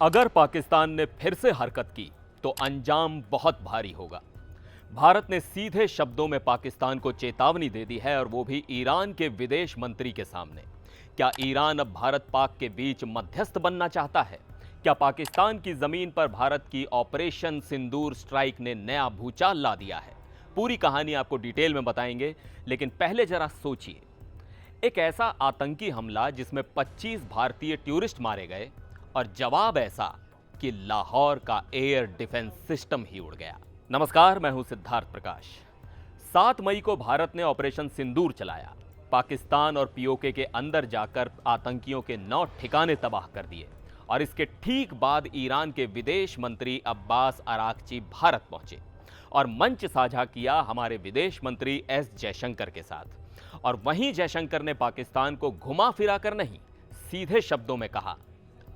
अगर पाकिस्तान ने फिर से हरकत की तो अंजाम बहुत भारी होगा। भारत ने सीधे शब्दों में पाकिस्तान को चेतावनी दे दी है और वो भी ईरान के विदेश मंत्री के सामने। क्या ईरान अब भारत पाक के बीच मध्यस्थ बनना चाहता है? क्या पाकिस्तान की जमीन पर भारत की ऑपरेशन सिंदूर स्ट्राइक ने नया भूचाल ला दिया है? पूरी कहानी आपको डिटेल में बताएंगे, लेकिन पहले जरा सोचिए, एक ऐसा आतंकी हमला जिसमें 25 भारतीय टूरिस्ट मारे गए और जवाब ऐसा कि लाहौर का एयर डिफेंस सिस्टम ही उड़ गया। नमस्कार, मैं हूं सिद्धार्थ प्रकाश। 7 मई को भारत ने ऑपरेशन सिंदूर चलाया। पाकिस्तान और पीओके के अंदर जाकर आतंकियों के 9 ठिकाने तबाह कर दिए और इसके ठीक बाद ईरान के विदेश मंत्री अब्बास अरागची भारत पहुंचे और मंच साझा किया हमारे विदेश मंत्री एस जयशंकर के साथ। और वहीं जयशंकर ने पाकिस्तान को घुमा फिरा कर नहीं, सीधे शब्दों में कहा,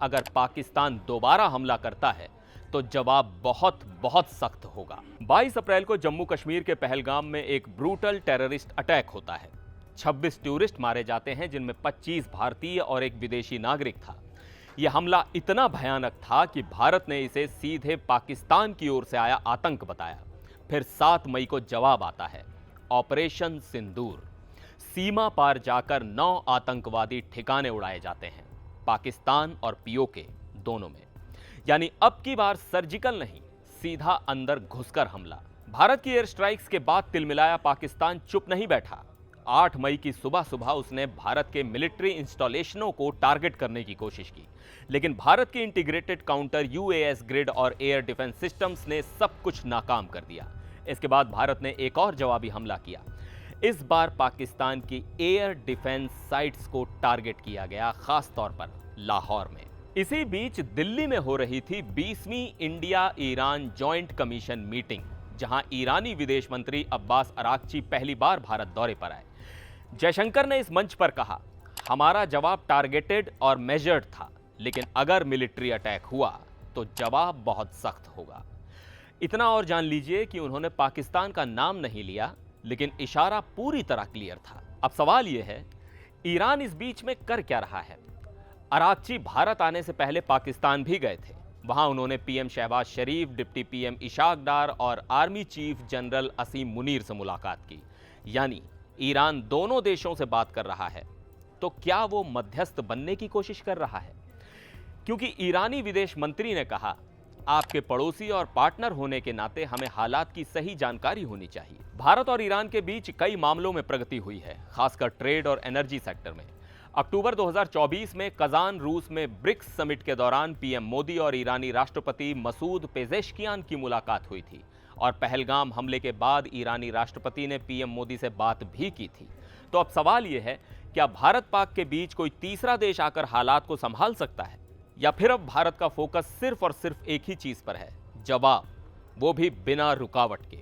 अगर पाकिस्तान दोबारा हमला करता है तो जवाब बहुत बहुत सख्त होगा। 22 अप्रैल को जम्मू कश्मीर के पहलगाम में एक ब्रूटल टेररिस्ट अटैक होता है। 26 टूरिस्ट मारे जाते हैं, जिनमें 25 भारतीय और एक विदेशी नागरिक था। यह हमला इतना भयानक था कि भारत ने इसे सीधे पाकिस्तान की ओर से आया आतंक बताया। फिर 7 मई को जवाब आता है, ऑपरेशन सिंदूर। सीमा पार जाकर 9 आतंकवादी ठिकाने उड़ाए जाते हैं, पाकिस्तान और पीओके दोनों में। यानी अब की बार सर्जिकल नहीं, सीधा अंदर घुसकर हमला। भारत की एयर स्ट्राइक्स के बाद तिलमिलाया पाकिस्तान चुप नहीं बैठा। 8 मई की सुबह सुबह उसने भारत के मिलिट्री इंस्टॉलेशनों को टारगेट करने की कोशिश की, लेकिन भारत के इंटीग्रेटेड काउंटर यूएएस ग्रिड और एयर डिफेंस सिस्टम्स ने सब कुछ नाकाम कर दिया। इसके बाद भारत ने एक और जवाबी हमला किया। इस बार पाकिस्तान की एयर डिफेंस साइट्स को टारगेट किया गया, खास तौर पर लाहौर में। इसी बीच दिल्ली में हो रही थी 20वीं India Iran joint commission meeting, जहां ईरानी विदेश मंत्री अब्बास अरागची पहली बार भारत दौरे पर आए। जयशंकर ने इस मंच पर कहा, हमारा जवाब टारगेटेड और मेजर्ड था, लेकिन अगर मिलिट्री अटैक हुआ तो जवाब बहुत सख्त होगा। इतना और जान लीजिए कि उन्होंने पाकिस्तान का नाम नहीं लिया, लेकिन इशारा पूरी तरह क्लियर था। अब सवाल यह है, ईरान इस बीच में कर क्या रहा है? अरागची भारत आने से पहले पाकिस्तान भी गए थे। वहां उन्होंने पीएम शहबाज शरीफ, डिप्टी पीएम इशाक डार और आर्मी चीफ जनरल असीम मुनीर से मुलाकात की। यानी ईरान दोनों देशों से बात कर रहा है। तो क्या वो मध्यस्थ बनने की कोशिश कर रहा है? क्योंकि ईरानी विदेश मंत्री ने कहा, आपके पड़ोसी और पार्टनर होने के नाते हमें हालात की सही जानकारी होनी चाहिए। भारत और ईरान के बीच कई मामलों में प्रगति हुई है, खासकर ट्रेड और एनर्जी सेक्टर में। अक्टूबर 2024 में कजान, रूस में ब्रिक्स समिट के दौरान पीएम मोदी और ईरानी राष्ट्रपति मसूद पेजेश्कियान की मुलाकात हुई थी और पहलगाम हमले के बाद ईरानी राष्ट्रपति ने पीएम मोदी से बात भी की थी। तो अब सवाल यह है, क्या भारत पाक के बीच कोई तीसरा देश आकर हालात को संभाल सकता है, या फिर अब भारत का फोकस सिर्फ और सिर्फ एक ही चीज पर है, जवाब, वो भी बिना रुकावट के?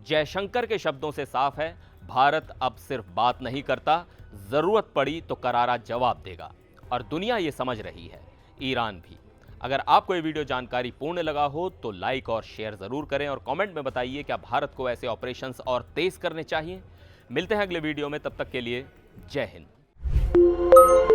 जयशंकर के शब्दों से साफ है, भारत अब सिर्फ बात नहीं करता, जरूरत पड़ी तो करारा जवाब देगा। और दुनिया ये समझ रही है, ईरान भी। अगर आपको ये वीडियो जानकारी पूर्ण लगा हो तो लाइक और शेयर जरूर करें और कमेंट में बताइए, क्या भारत को ऐसे ऑपरेशंस और तेज करने चाहिए? मिलते हैं अगले वीडियो में, तब तक के लिए जय हिंद।